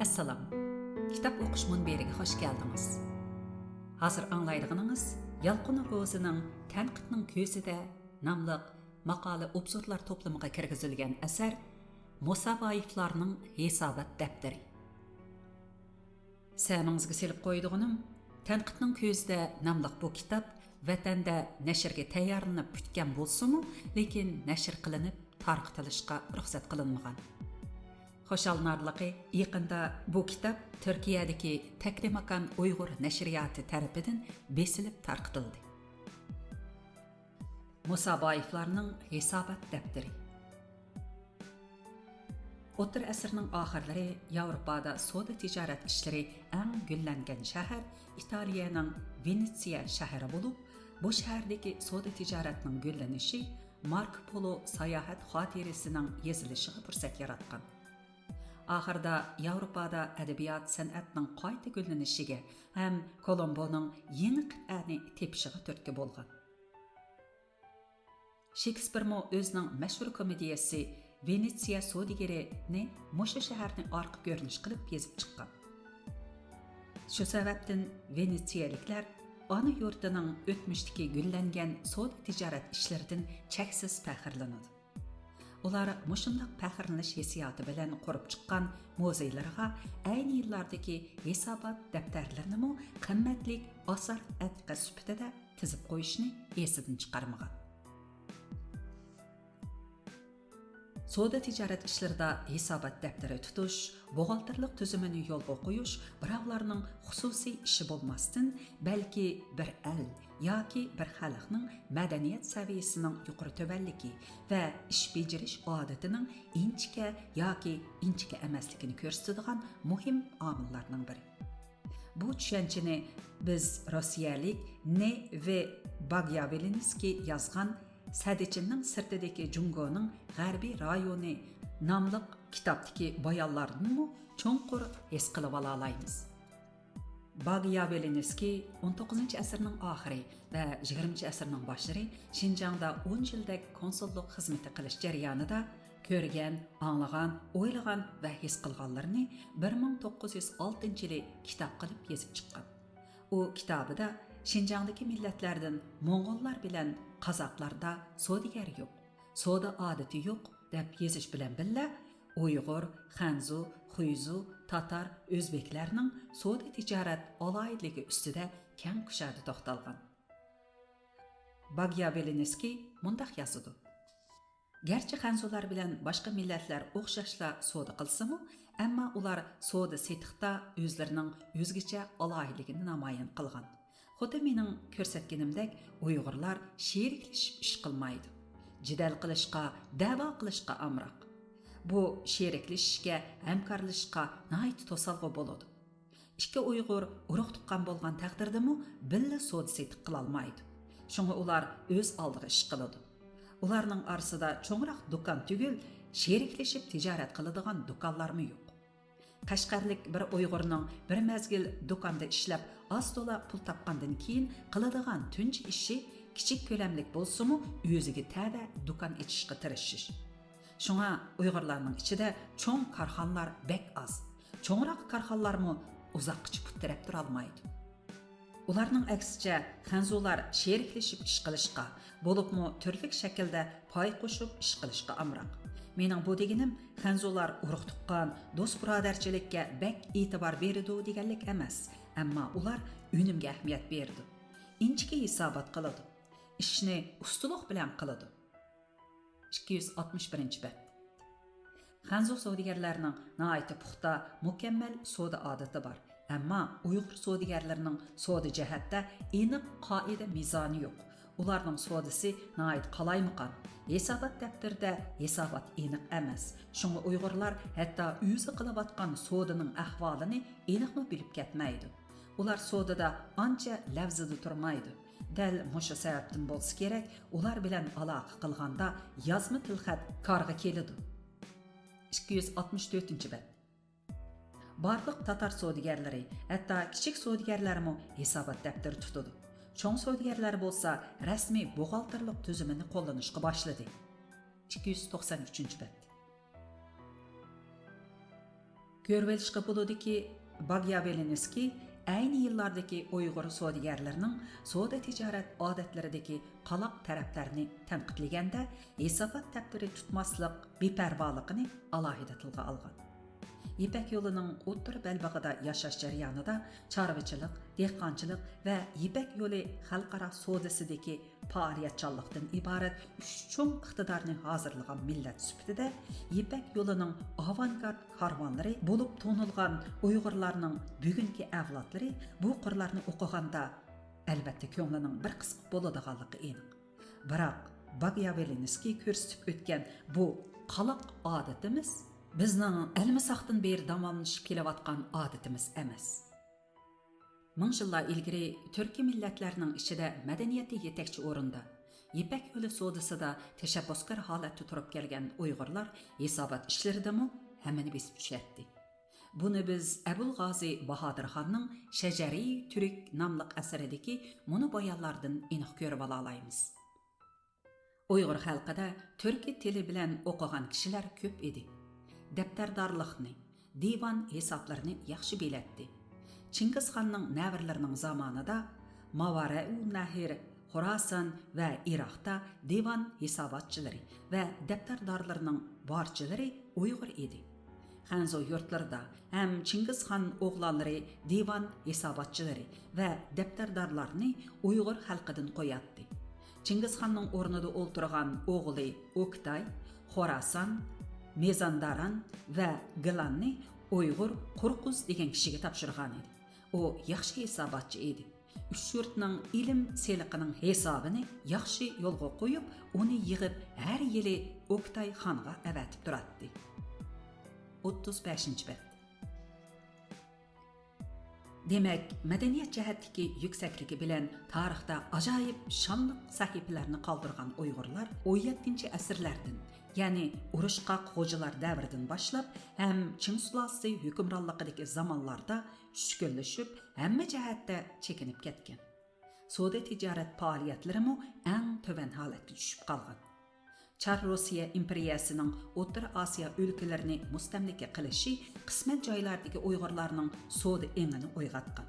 Assalom. Kitap o'qish munberiga xush keldingiz. Hozir anglaydiganingiz Yalqın Rozining Tanqidning ko'zida nomli maqola obzorlar to'plamiga kirgizilgan asar Musaboyevlarning hisobot daftari. Samingizga selib qo'ydiganim Tanqidning ko'zida nomli bu kitob vatanda nashrga tayyorlanib bitgan bo'lsa-mu, lekin nashr qilinib tarqitilishga ruxsat qilinmagan. Xoşalnarlıqı yaqında bu kitap Türkiyədəki Takrimakan Uyğur Nəşriyyatı tərəfindən besilib tarqıtıldı. Musaboyevlarning hisobot daftari. O'tir asrning oxirlari Yevropada savdo tijorat ishlari eng gullangan shahar Italiyaning Venetsiya shahri bo'lib, bu shahardagi savdo tijoratning gullanishi Marco Polo sayohat xotirasining yozilishiga fursat yaratgan. Ahırda Yevropada adabiyot san'atning qayta gullanishiga ham Kolomboning yangi qit'ani tepishig'i turtki bo'lgan. Shekspir mo o'zining mashhur komediyasi Venetsiya savdogarini mushu shaharning orqa ko'rinish qilib yozib chiqqan. Shu sababdan Venetsiyaliklar ona yurtining o'tmishdagi gullangan savdo tijorat ishlaridan cheksiz faxrlanadi. Ular mushundaq faxrlanish hissiyoti bilan qurib chiqqan muzeylarga ayni yillardagi hisobot daftarlarini qimmatli asar atqa sifatida tizib qo'yishni esidan chiqarmagan. Savdo tijorat ishlarida hisobot daftari tutish, buxgalterlik tuzumini yo'lga qo'yish birovlarning xususiy ishi bo'lmasdan, balki bir el yoki bir xalqning madaniyat saviyasining yuqori tubanligi va ish bajarish odatining inchika yoki inchika emasligini ko'rsatadigan muhim omillarning biri. Bu tushunchani biz rossiyalik N.V. Bagyavelinskiy yozgan Sadichinning sirtidagi Jungoning g'arbiy rayoni nomli kitobdagi bayonlarni cho'nqur his qilib olaymiz. Bagyavelinskiy 19-asrning oxiri va 20-asrning boshlari Xinjiangda 10 yildak konsullik xizmati qilish jarayonida ko'rgan, anglagan, o'ylagan va his qilganlarini 1906-yili kitob qilib yozib chiqqan. U kitobida Xinjiangdagi millatlardan Mo'ng'ollar bilan Qozoqlarda savdogar yo'q, savdo odati yo'q deb yozish bilan birga Uyg'ur, Xanzu, Xuyzu, Tatar, O'zbeklarning savdo tijorat aloyidligi ustida keng kushadi to'xtalgan. Bagyavelinskiy mundaq yozadi. Garchi Xanzular bilan boshqa millatlar o'xshashla savdo qilsa-mu, ammo ular savdo setiqda o'zlarining o'zgacha aloyidligini namoyon qilgan. Xuddi mening ko'rsatganimdek Uyg'urlar sheriklashib ish qilmaydi. Jidal qilishga, da'vo qilishga amroq. Bu sheriklashishga, hamkorlashishga nihoyat to'salg'i bo'ladi. Ikki Uyg'ur urug' tuqqan bo'lgan taqdirdami, billa savdo setiq qila olmaydi. Shunga ular o'z oldiga ish qiladi. Ularning orasida cho'ngroq do'kon tugul, sheriklashib tijorat qiladigan do'konlarmi yo'q. Qashqarlik bir Uyg'urning bir mazgil do'konda ishlab, oz to'la pul topgandan keyin qiladigan tunji ishi kichik ko'lamlik bo'lsa-mu, o'ziga ta'da do'kon ochishga tirishish. Shunga Uyg'urlarning ichida cho'ng korxonalar bek oz. Cho'ngroq korxonalarmi uzoqqa putirab tura olmaydi. Ularning aksicha Xanzular sheriklashib ish qilishga, bo'libmi turli shaklda pay qo'shib ish qilishga amroq. Mening bu deganim Xanzular urug' tuqqan, do'st birodarchilikka bek e'tibor berdi deganlik emas, ammo ular unumga ahamiyat berdi. Inchki hisobot qiladi. Ishni ustuliq bilan qiladi. 261-bet. Xanzu savdogarlarining nihoyat puxta, mukammal savdo odati bor. Ammo Uyg'ur savdogarlarining savdo jihatda aniq qoida mezoni yo'q. Ularning savdosi nihoyat qalaymaqan. Hisobot daftarida hisobot aniq emas. Shunga Uyg'urlar hatto o'zi qilayotgan savdoning ahvolini aniqmi bilib ketmaydi. Ular savdoda ancha lavzida turmaydi. Dal mushu sababdan bo'lsa kerak, ular bilan aloqa qilganda yozma tilxat korga keladi. 264-bet. Barliq Tatar savdogarlari, hatto kichik savdogarlarmi hisobot daftari tutadi. Cho'ng savdogarlar bo'lsa, rasmiy buxgalterlik tuzumini qo'llanishga boshladi. 293-bet. Görvelishqa bo'ludiki, Bagyavelinskiy ayni yillardagi Uyg'ur savdogarlarining savdo tijorat odatlaridagi qaloq taraflarini tanqidlaganda hisobot daftari tutmaslik beparvoligini alohida tilga olgan. İpek yoluning o'ttir belbag'ida yashash jarayonida chorvachilik, dehqonchilik va İpek yo'li xalqaro savdosidagi faoliyatchanlikdan iborat uch cho'ng iqtidorni hozirlagan millat sifatida İpek yo'lining avangard karvonlari bo'lib to'nilgan Uyg'urlarning bugungi avlodlari bu qurlarni o'qiganda albatta ko'nglining bir qismi bo'ladiganligi aniq. Biroq Bagyavelinskiy ko'rsatib o'tgan bu qaloq odatimiz bizning almisaqdan beri davomlashib kelayotgan odatimiz emas. Ming yillar ilgari Turkiy millatlarning ichida madaniyati yetakchi o'rinda, İpek yo'li savdosida tashabbuskor holatda turib kelgan Uyg'urlar hisobot ishlaridami hammani besib tushatdi. Buni biz Abul G'ozi Bahodirxonning Shajari Turk nomli asaridagi muni bayonlardan aniq ko'rib olaymiz. Uyg'ur xalqida turkiy tili bilan o'qigan kishilar ko'p edi. Daftardarlikni, divan hisoblarini yaxshi bilardi. Chingizxonning navrlarining zamonida Mavara'u Nahir, Xorason va Iroqda divan hisobotchilari va daftardarlarning barchalari Uyg'ur edi. Xanzo yurtlarida ham Chingizxon o'g'lonlari divan hisobotchilari va daftardarlarni Uyg'ur xalqidan qo'yatdi. Chingizxonning o'rnida o'ltirgan o'g'li Oktay, Xorason, Mezandaran va Gilanni Uyg'ur Qurquz degan kishiga topshirgan edi. U yaxshi hisobotchi edi. Uch yurtning ilm seliqining hisobini yaxshi yo'lga qo'yib, uni yig'ib har yili Oktay xonga avatib turardi. 35-bet. Demak, madaniyat jihatdagi yuksakligi bilan tarixda ajoyib shonliq sahifalarni qoldirgan Uyg'urlar 17-asrlardan, ya'ni urushqa xo'jalar davridan boshlab ham Ching sulolasi hukmronligidagi zamonlarda tushkunlashib, hamma jihatda chekinib ketgan. Savdo tijorat faoliyatlarimi eng to'van holatga tushib qolgan. Char Rossiya imperiyasining O'rta Osiyo o'lkalarini mustamlika qilishi qisman joylardagi Uyg'urlarning savdo engini uyg'otgan.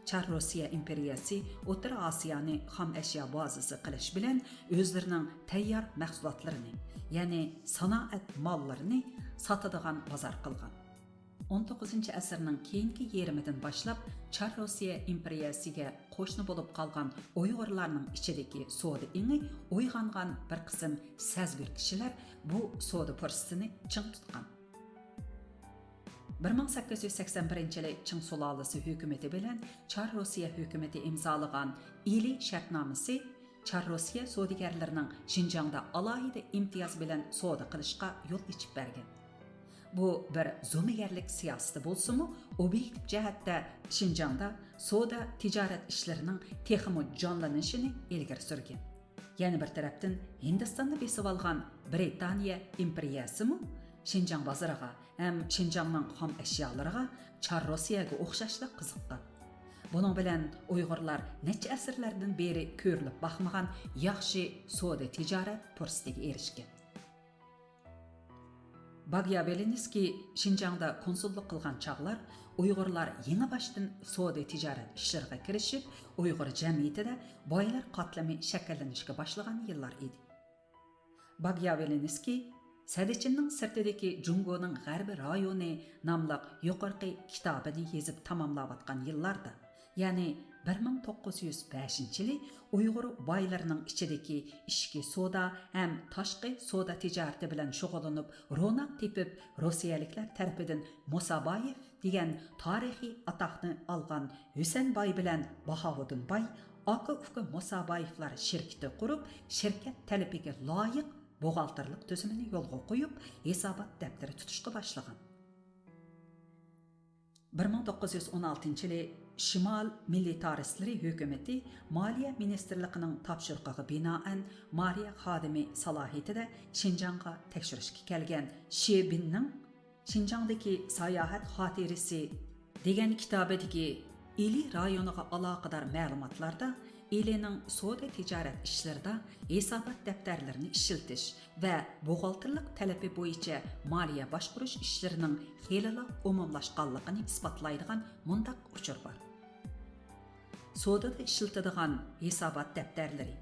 Char Rossiya imperiyasi O'rta Osiyoni xom ashyo bazasi qilish bilan o'zlarining tayyor mahsulotlarini, ya'ni sanoat mollarini sotadigan bozor qilgan. 19-asrning keyingi yarmidan boshlab Char Rossiya imperiyasiga qo'shni bo'lib qolgan Uyg'urlarning ichidagi savdo engi uyg'ongan bir qism sazgir kishilar bu savdo fursatini ching tutgan. 1881-yili Ching sulolasi hukumati bilan Char Rossiya hukumati imzolagan Ili shartnomasi Char Rossiya savdogarlarining Xinjiangda alohida imtiyoz bilan savdo qilishga yo'l ochib bergan. Bu bir zo'migarlik siyosati bo'lsa-mu, obyektiv jihatda Xinjiangda savdo tijorat ishlarining texmo jonlanishini ilgari surgan. Yana bir tarafdan Hindistonni besib olgan Britaniya imperiyasimi Xinjiang bozoriga ham Xinjiangning xom ashyolariga Char Rossiyaga o'xshashli qiziqqan. Buning bilan Uyg'urlar necha asrlardan beri ko'rilib baxmagan yaxshi savdo tijorat fursatiga erishgan. Bagyavelinskiy Xinjiangda konsullik qilgan chog'lar Uyg'urlar yangi boshdan savdo tijorat ishlariga kirishib, Uyg'ur jamiyatida boylar qatlami shakllanishga boshlagan yillar edi. Bagyavelinskiy Sadichinning sirtidagi Jungoning g'arbiy rayoni nomli yuqorqi kitobini yozib tamomlayotgan yillarda, ya'ni 1905-yili Uyg'ur boylarining ichidagi ichki savdo ham tashqi savdo tijorati bilan shug'ullanib, ro'naq tepib, rossiyaliklar tarafidan Musaboyev degan tarixiy atoqni olgan Husanboy bilan Bahovuddin boy aka-uka Musaboyevlar shirkati qurib, shirkat talabiga loyiq buxgalterlik tuzumini yo'lga qo'yib, hisobot daftari tutishga boshlagan. 1916-yili Şimal Militaristleri hukumati Maliya ministrligining topshirig'iga binoan Maliya xodimi salohiyatida Xinjiangga tekshirishga kelgan Shebinning Xinjiangdagi sayohat xotirasi degan kitobidagi Ili rayoniga aloqador ma'lumotlarda elining savdo tijorat ishlarida hisobot daftarlarini ishiltish va buxgalterlik talabi bo'yicha moliya boshqarish ishlarining xelila umumlashganligini isbotlaydigan mundaq uchur bor. Savdoda ishiltadigan hisobot daftarlari,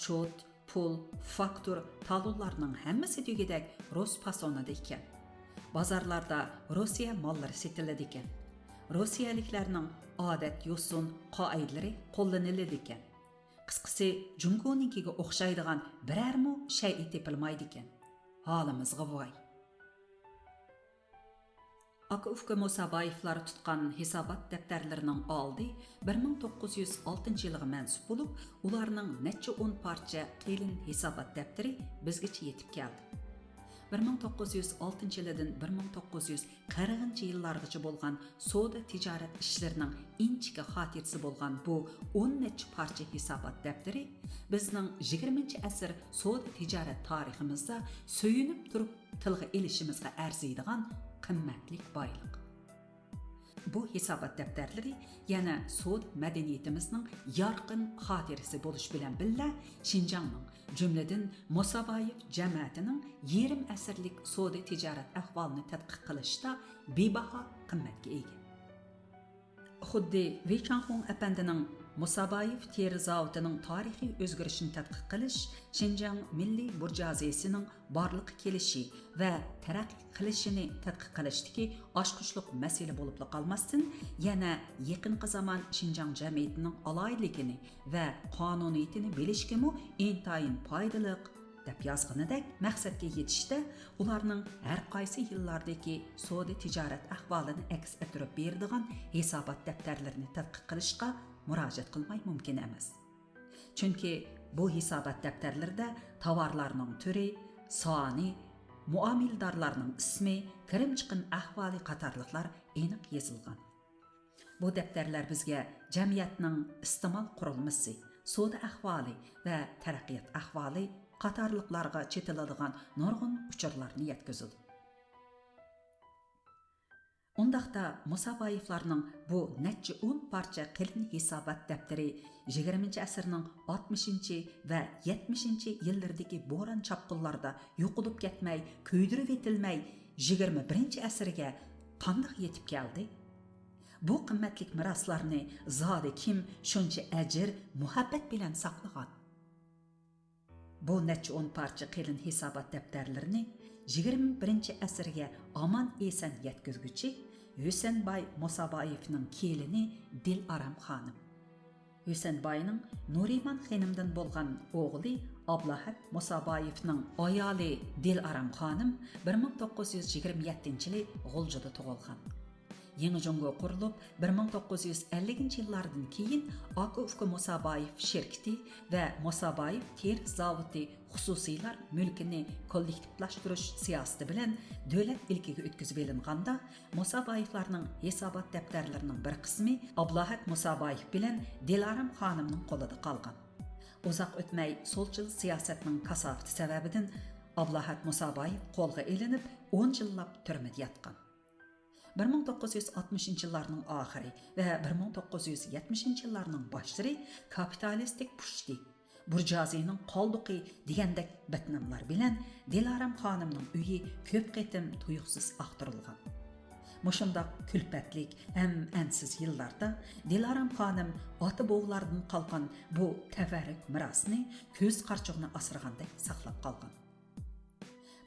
chot, pul, faktur, talonlarning hammasi degidak rus fasonida ekan. Bozorlarda Rossiya mollari sotiladi ekan. Rossiyaliklarning odat yo'sin qoidalari qo'llaniladi ekan. Qisqasi, Jungoninkiga o'xshaydigan birarmu shay tepilmaydi ekan. Holimizga voy. Akufka Musabayevlar tutgan hisobot daftarlarining oldi 1906 yilga mansub bo'lib, ularning necha 10 parcha qilin hisobot daftari bizgacha yetib keldi. 1906 yildan 1940 yillargacha bo'lgan savdo tijorat ishlarining inchika xotirasi bo'lgan bu 10 necha parcha hisobot daftari bizning 20-asr savdo tijorat tariximizda so'yinib turib tilga ilishimizga arziydigan qimmatli boylik. Bu hisobot daftarlari yana savdo madaniyatimizning yorqin xotirasi bo'lish bilan birga Xinjiangning jumladan Musabayev jamoatining yarim asrlik savdo tijorat ahvolini tadqiq qilishda bebaho qimmatga ega. Xuddi Wei Changxun apandining Musabayev teri zavodining tarixiy o'zgarishini tadqiq qilish Xinjiang milliy burjaziyasining borliq kelishi va taraqqiy qilishini tadqiq qilishdagi oshqushliq masala bo'lib qolmasdan, yana yaqinqi zamon Xinjiang jamiyatining aloyligini va qonuniyatini bilishgami intayin foydaliq deb yozganidek maqsadga yetishda ularning har qaysi yillardagi savdo tijorat ahvolini aks ettirib beradigan hisobot daftarlarini tadqiq qilishga murojaat qilmay mumkin emas. Chunki bu hisobot daftarlarida tovarlarning turi, soni, muomildorlarning ismi, kirim chiqim ahvoli qatorliqlar aniq yozilgan. Bu daftarlar bizga jamiyatning iste'mol qurilmasi, savdo ahvoli va taraqqiyot ahvoli qatorliqlarga chetiladigan nurg'un uchurlarni yetkazadi. Undaqda Musabayevlarning bu necha 10 parcha qilin hisobot daftari 20-asrning 60 va 70 yillardagi bo'ron chapqinlarda yo'qolib ketmay, kuydirib etilmay 21-asrga qanday yetib keldi? Bu qimmatli miroslarni zodi kim shuncha ajr, muhabbat bilan saqlagan? Bu necha 10 parcha qilin hisobot daftarlarini 21-asrga omon eson yetkazguchi Hüsenbay Musabayevning kelini Dilaram xonim. Hüsenbayning Nuriman xonimdan bo'lgan o'g'li Ablahat Musabayevning ayoli Dilaram xonim 1927-yili G'uljida tug'ilgan. Yangi Jungo qurilib 1950-yillardan keyin Akufka Musabayev shirkati va Musabayev ter zavodi xususiylar mulkini kollektivlashtirish siyosati bilan davlat ilkiga o'tkazib olinganda Musabayevlarning hisobot daftarlarining bir qismi Ablahat Musabayev bilan Dilaram xonimning qo'lida qolgan. Uzoq o'tmay so'lchil siyosatning kasofati sababidan Ablahat Musabayev qo'lga ilinib 10 yillab turmada yotgan. 1960-yillarning oxiri va 1970-yillarning boshlari kapitalistik pushti, burjuaziyaning qoldiqi degandek bitnamlar bilan Dilaram xonimning uyi ko'p qitim tuyuqsiz aqtirilgan. Mushundaq kulfatlik ham ansiz yillarda Dilaram xonim ota-bovlardan qolgan bu tabarruk mirosni ko'z qarchug'ini asragandek saqlab qolgan.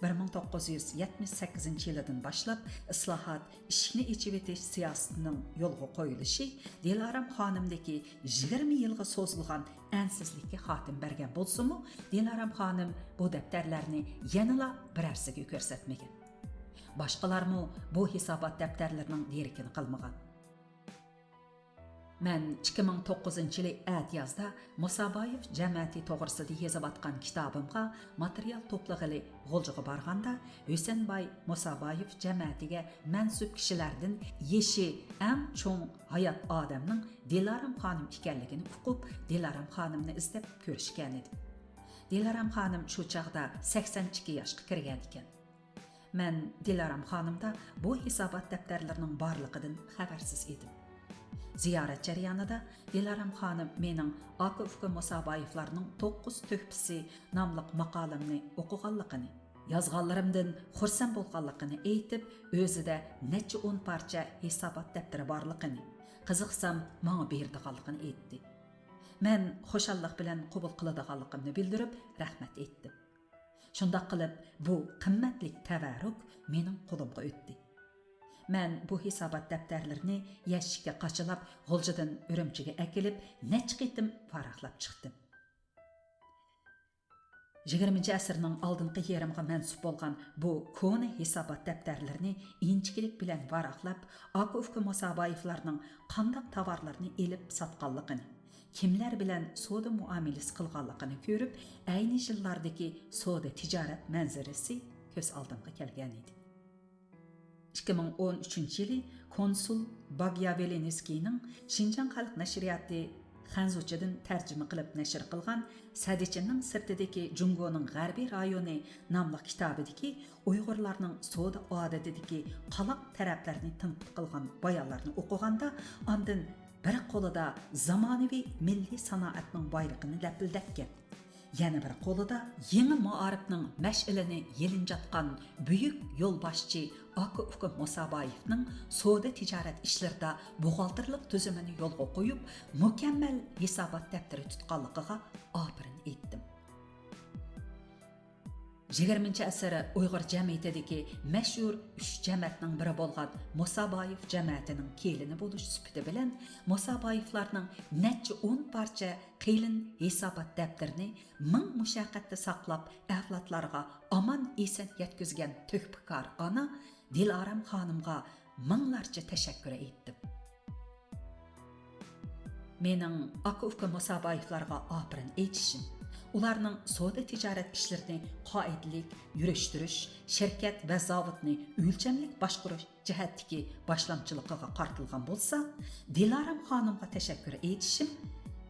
1978-yildan boshlab islohot, ishni ichib etish siyosatining yo'lga qo'yilishi Dilaram xonimdagi 20 yilga so'zilgan ansizlikka xotim bergan bo'lsa-mu, Dilaram xonim bu daftarlarni yanala birarsiga ko'rsatmagan. Boshqalarmi bu hisobot daftarlarining derikini qilmagan. Men 2009-yili aytiyozda Musabayev jamoati to'g'risida yozib atgan kitobimga material to'plag'ili G'uljiga borganda Hüsenbay Musabayev jamoatiga mansub kishilardan yeshi eng cho'ng hayot odamning Dilaram xonim ekanligini uqib, Dilaram xonimni izlab ko'rishgan edi. Dilaram xonim shu chaqda 82 yoshga kirgan ekan. Men Dilaram xonimda bu hisobot daftarlarining borligidan xabarsiz edim. Ziyaret jarayonida Dilaram xonim mening aka uka Musaboyevlarning 9 töhfisi nomli maqolamni o'qiganligini, yozganlarimdan xursand bo'lganligini aytib, o'zida necha 10 parcha hisobot daftari borligini, qiziqsam menga berdiganligini aytdi. Men xushallik bilan qabul qiladiganligimni bildirib, rahmat aytdim. Shundoq qilib, bu qimmatli tavarruk mening qo'limga o'tdi. Men bu hisobot daftarlarini yashikka qachilab, G'uljidan Urumchiga akilib, necha qitim varaqlab chiqdim. 20-asrning oldingi yarimiga mansub bo'lgan bu koni hisobot daftarlarini inchkilik bilan varaqlab, aka-uka Musaboyevlarning qanday tovarlarni elib sotganligini, kimlar bilan savdo muomalasi qilganligini ko'rib, ayni yillardagi savdo tijorat manzarasi ko'z oldimga kelgan edi. 2013 yili konsul Bagyavelinskiyning Xinjiang xalq nashriyati Xanzuchadan tarjima qilib nashr qilgan Sadichinning sirtidagi Jungoning g'arbiy rayoni nomli kitobidagi Uyg'urlarning savdo odatidagi qaloq taraflarni tanqid qilgan bayonlarni o'qiganda, ondan bir qo'lida zamonaviy milliy sanoatning bayrog'ini lapildatgan, yana bir qo'lida yangi muarifning mash'ilini yelinjatgan buyuk yo'lboshchi aka-uka Musaboyevning savdo tijorat ishlarida buxgalterlik tuzumini yo'lga qo'yib, mukammal hisobot daftari tutganligiga ofirin aytdim. 20-asr Uyg'ur jamiyatidagi mashhur 3 jamoatning biri bo'lgan Musaboyev jamoatining kelini bo'lish sifati bilan Musaboyevlarning necha 10 parcha qilin hisobot daftarini ming mushaqqatda saqlab, avlodlarga omon eson yetkazgan to'hpakor ona Dilaram xonimga minglarcha tashakkur etdim. Mening aka-uka Musaboyevlarga ofirin aytishim, ularning savdo tijorat ishlarini qoidalik yurishtirish, shirkat va zavodni o'lchamlik boshqarish jihatdagi boshlamchiligiga qartilgan bo'lsa, Dilaram xonimga tashakkur etishim,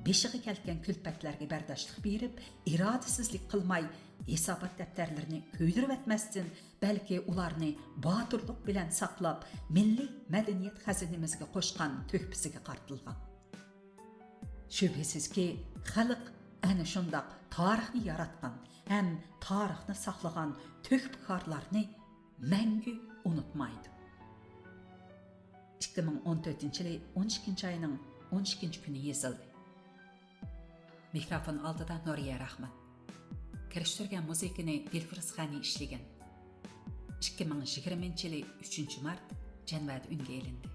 beshiga kelgan kulpatlarga bardoshlik berib, irodasizlik qilmay, hisobot daftarlarini ko'ydirib etmasdan, balki ularni botirlik bilan saqlab, milliy madaniyat xazinamizga qo'shgan to'hfasiga qartilgan. Shubhisizki, xalq ana shundoq tarixni yaratgan ham tarixni saqlagan to'hfakorlarni mangu unutmaydi. 2014-yil 12-oyning 12-kuni yozildi. Mikrofon oldida Nuriya Rahmat. Kirishtirgan muzikani Dilfiris Xani ishlagan. 2020-yil 3-mart Janvada unga elindi.